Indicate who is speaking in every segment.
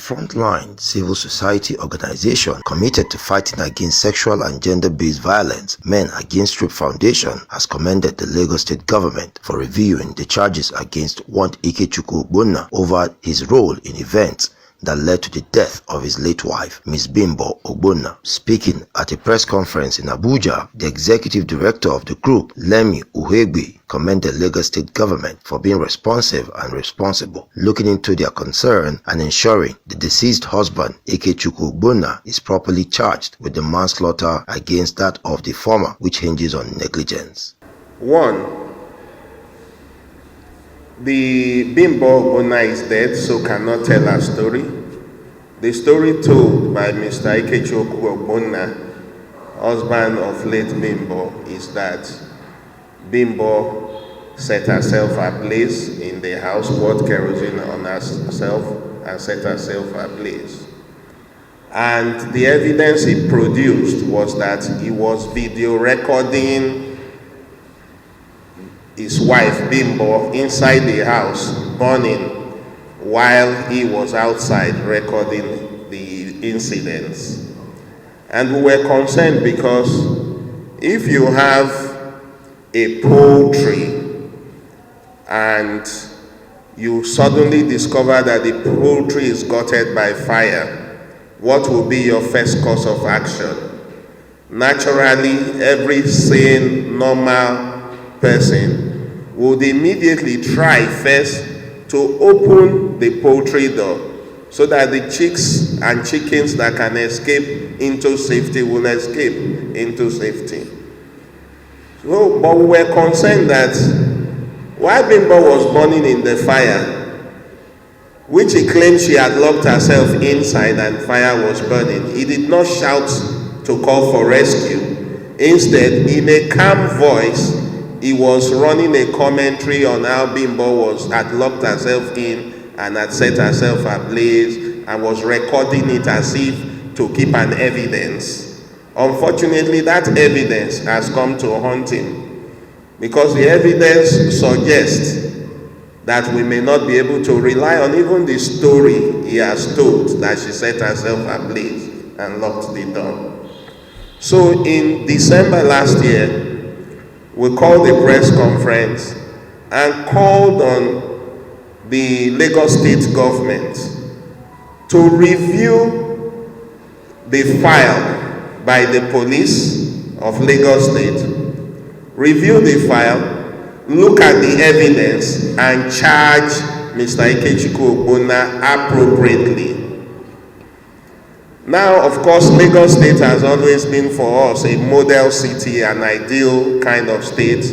Speaker 1: frontline civil society organization committed to fighting against sexual and gender-based violence, Men Against Rape Foundation has commended the Lagos State government for reviewing the charges against one Ikechukwu Ogbonna over his role in events that led to the death of his late wife, Ms. Bimbo Ogbonna. Speaking at a press conference in Abuja, the executive director of the group, Lemi Uhegbe, commended Lagos State government for being responsive and responsible, looking into their concern and ensuring the deceased husband, Ikechukwu Ogbonna, is properly charged with the manslaughter against that of the former, which hinges on negligence.
Speaker 2: 1. The Bimbo Ogbonna is dead, so cannot tell her story. The story told by Mr. Ikechukwu Ogbonna, husband of late Bimbo, is that Bimbo set herself ablaze in the house, poured kerosene on herself, and set herself ablaze. And the evidence he produced was that he was video recording his wife Bimbo inside the house burning while he was outside recording the incidents. And we were concerned because if you have a poultry and you suddenly discover that the poultry is gutted by fire, what will be your first course of action? Naturally, every sane, normal person would immediately try first to open the poultry door so that the chicks and chickens that can escape into safety will escape into safety. So, but we were concerned that while Bimbo was burning in the fire, which he claimed she had locked herself inside and fire was burning, he did not shout to call for rescue. Instead, in a calm voice, he was running a commentary on how Bimbo had locked herself in and had set herself ablaze and was recording it as if to keep an evidence. Unfortunately, that evidence has come to haunt him because the evidence suggests that we may not be able to rely on even the story he has told that she set herself ablaze and locked the door. So in December last year, we called a press conference and called on the Lagos State government to review the file by the police of Lagos State, review the file, look at the evidence, and charge Mr. Ikechukwu Ogbonna appropriately. Now, of course, Lagos State has always been for us a model city, an ideal kind of state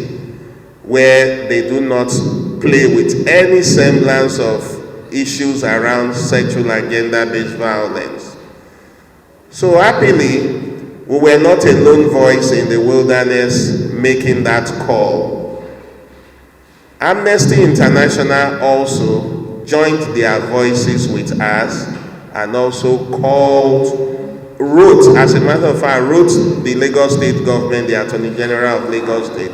Speaker 2: where they do not play with any semblance of issues around sexual and gender-based violence. So happily, we were not a lone voice in the wilderness making that call. Amnesty International also joined their voices with us and also wrote the Lagos State government, the Attorney General of Lagos State,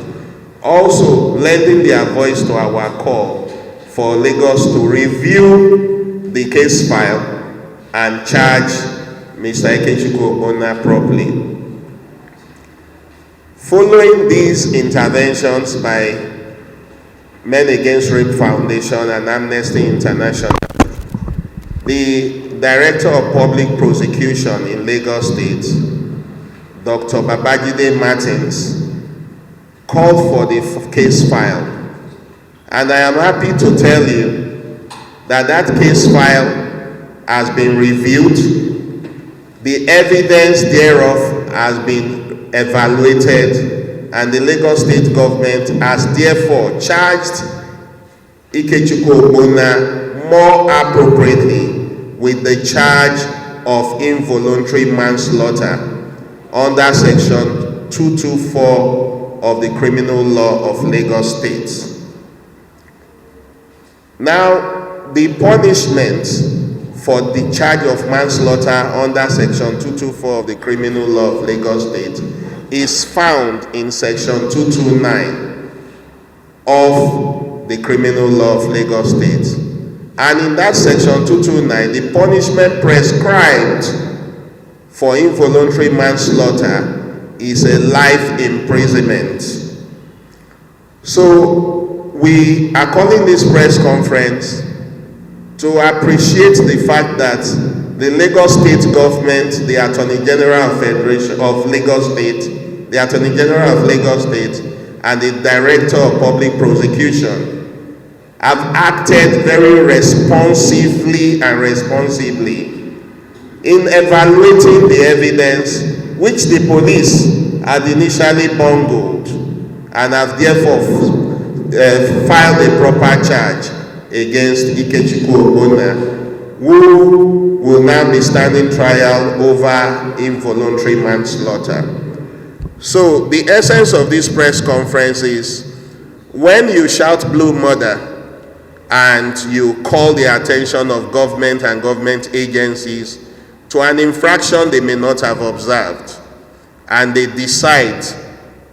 Speaker 2: also lending their voice to our call for Lagos to review the case file and charge Mr. Ikechukwu Ogbonna properly. Following these interventions by Men Against Rape Foundation and Amnesty International, the Director of Public Prosecution in Lagos State, Dr. Babajide Martins, called for the case file. And I am happy to tell you that that case file has been reviewed. The evidence thereof has been evaluated, and the Lagos State government has therefore charged Ikechukwu Ogbonna more appropriately with the charge of involuntary manslaughter under section 224 of the criminal law of Lagos State. Now, the punishment for the charge of manslaughter under section 224 of the criminal law of Lagos State is found in section 229 of the criminal law of Lagos State. And in that section 229, the punishment prescribed for involuntary manslaughter is a life imprisonment. So we are calling this press conference to appreciate the fact that the Lagos State government, the Attorney General of Lagos State, the Attorney General of Lagos State, and the Director of Public Prosecution have acted very responsively and responsibly in evaluating the evidence which the police had initially bungled, and have therefore filed a proper charge against Bimbo Ogbonna, who will now be standing trial over involuntary manslaughter. So the essence of this press conference is, when you shout blue murder and you call the attention of government and government agencies to an infraction they may not have observed, and they decide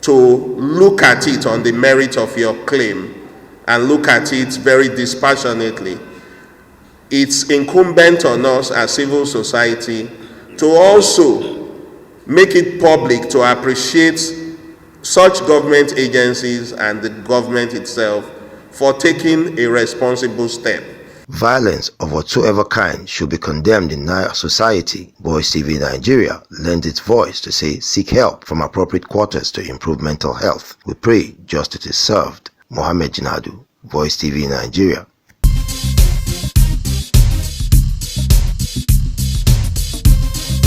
Speaker 2: to look at it on the merit of your claim and look at it very dispassionately, it's incumbent on us as civil society to also make it public to appreciate such government agencies and the government itself for taking a responsible step.
Speaker 1: Violence of whatsoever kind should be condemned in our society. Voicetv Nigeria lends its voice to say seek help from appropriate quarters to improve mental health. We pray justice is served. Mohammed Jinadu, Voicetv Nigeria.